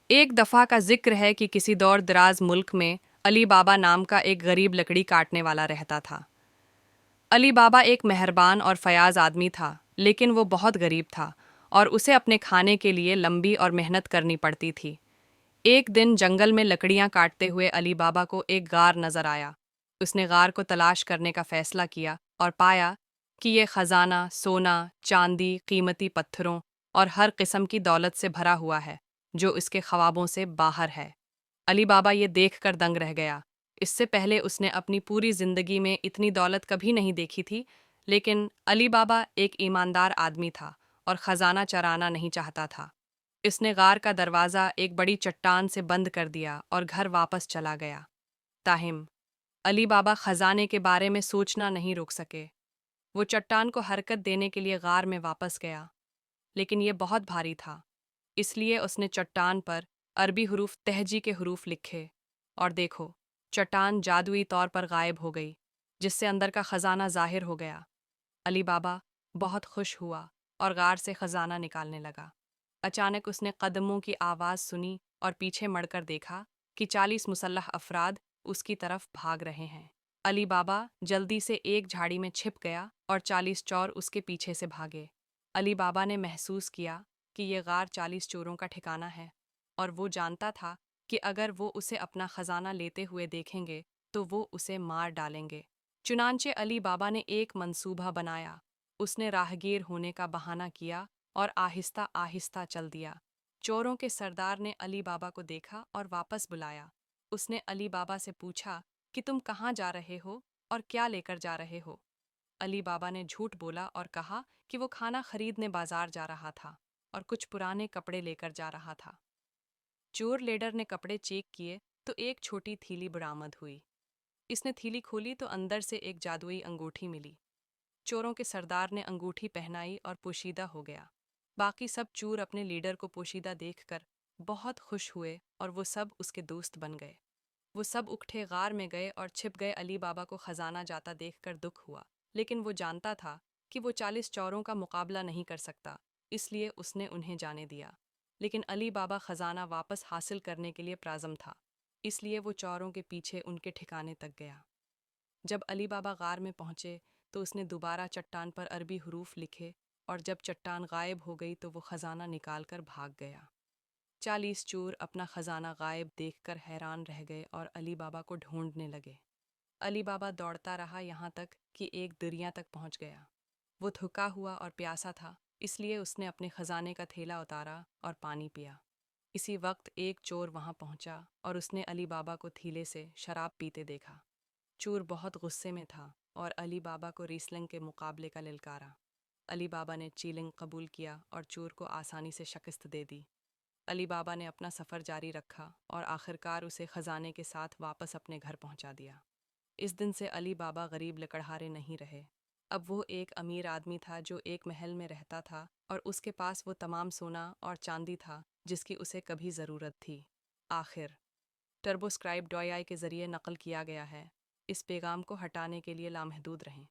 ایک دفعہ کا ذکر ہے کہ کسی دور دراز ملک میں علی بابا نام کا ایک غریب لکڑی کاٹنے والا رہتا تھا۔ علی بابا ایک مہربان اور فیاض آدمی تھا، لیکن وہ بہت غریب تھا اور اسے اپنے کھانے کے لیے لمبی اور محنت کرنی پڑتی تھی۔ ایک دن جنگل میں لکڑیاں کاٹتے ہوئے علی بابا کو ایک غار نظر آیا۔ اس نے غار کو تلاش کرنے کا فیصلہ کیا اور پایا کہ یہ خزانہ سونا، چاندی، قیمتی پتھروں اور ہر قسم کی دولت سے بھرا ہوا ہے جو اس کے خوابوں سے باہر ہے۔ علی بابا یہ دیکھ کر دنگ رہ گیا۔ اس سے پہلے اس نے اپنی پوری زندگی میں اتنی دولت کبھی نہیں دیکھی تھی، لیکن علی بابا ایک ایماندار آدمی تھا اور خزانہ چرانا نہیں چاہتا تھا۔ اس نے غار کا دروازہ ایک بڑی چٹان سے بند کر دیا اور گھر واپس چلا گیا۔ تاہم علی بابا خزانے کے بارے میں سوچنا نہیں روک سکے۔ وہ چٹان کو حرکت دینے کے لیے غار میں واپس گیا، لیکن یہ بہت بھاری تھا، اس لیے اس نے چٹان پر عربی حروف تہجی کے حروف لکھے، اور دیکھو، چٹان جادوئی طور پر غائب ہو گئی، جس سے اندر کا خزانہ ظاہر ہو گیا۔ علی بابا بہت خوش ہوا اور غار سے خزانہ نکالنے لگا۔ اچانک اس نے قدموں کی آواز سنی اور پیچھے مڑ کر دیکھا کہ 40 مسلح افراد اس کی طرف بھاگ رہے ہیں۔ علی بابا جلدی سے ایک جھاڑی میں چھپ گیا اور 40 چور اس کے پیچھے سے بھاگے۔ علی بابا نے محسوس کیا کہ یہ غار 40 چوروں کا ٹھکانہ ہے، اور وہ جانتا تھا کہ اگر وہ اسے اپنا خزانہ لیتے ہوئے دیکھیں گے تو وہ اسے مار ڈالیں گے۔ چنانچہ علی بابا نے ایک منصوبہ بنایا۔ اس نے راہگیر ہونے کا بہانہ کیا اور آہستہ آہستہ چل دیا۔ چوروں کے سردار نے علی بابا کو دیکھا اور واپس بلایا۔ اس نے علی بابا سے پوچھا کہ تم کہاں جا رہے ہو اور کیا لے کر جا رہے ہو؟ علی بابا نے جھوٹ بولا اور کہا کہ وہ کھانا خریدنے بازار جا رہا تھا اور کچھ پرانے کپڑے لے کر جا رہا تھا۔ چور لیڈر نے کپڑے چیک کیے تو ایک چھوٹی تھیلی برآمد ہوئی۔ اس نے تھیلی کھولی تو اندر سے ایک جادوئی انگوٹھی ملی۔ چوروں کے سردار نے انگوٹھی پہنائی اور پوشیدہ ہو گیا۔ باقی سب چور اپنے لیڈر کو پوشیدہ دیکھ کر بہت خوش ہوئے اور وہ سب اس کے دوست بن گئے۔ وہ سب اکٹھے غار میں گئے اور چھپ گئے۔ علی بابا کو خزانہ جاتا دیکھ کر دکھ ہوا، لیکن وہ جانتا تھا کہ وہ 40 چوروں کا مقابلہ نہیں کر سکتا، اس لیے اس نے انہیں جانے دیا۔ لیکن علی بابا خزانہ واپس حاصل کرنے کے لیے پرعزم تھا، اس لیے وہ چوروں کے پیچھے ان کے ٹھکانے تک گیا۔ جب علی بابا غار میں پہنچے تو اس نے دوبارہ چٹان پر عربی حروف لکھے، اور جب چٹان غائب ہو گئی تو وہ خزانہ نکال کر بھاگ گیا۔ 40 چور اپنا خزانہ غائب دیکھ کر حیران رہ گئے اور علی بابا کو ڈھونڈنے لگے۔ علی بابا دوڑتا رہا یہاں تک کہ ایک دریا تک پہنچ گیا۔ وہ تھکا ہوا اور پیاسا تھا، اس لیے اس نے اپنے خزانے کا تھیلا اتارا اور پانی پیا۔ اسی وقت ایک چور وہاں پہنچا اور اس نے علی بابا کو تھیلے سے شراب پیتے دیکھا۔ چور بہت غصے میں تھا اور علی بابا کو ریسلنگ کے مقابلے کا للکارا۔ علی بابا نے چیلنج قبول کیا اور چور کو آسانی سے شکست دے دی۔ علی بابا نے اپنا سفر جاری رکھا اور آخرکار اسے خزانے کے ساتھ واپس اپنے گھر پہنچا دیا۔ اس دن سے علی بابا غریب لکڑہارے نہیں رہے۔ اب وہ ایک امیر آدمی تھا جو ایک محل میں رہتا تھا اور اس کے پاس وہ تمام سونا اور چاندی تھا جس کی اسے کبھی ضرورت تھی۔ آخر ٹربوسکرائب .ai کے ذریعے نقل کیا گیا ہے۔ اس پیغام کو ہٹانے کے لیے لامحدود رہیں۔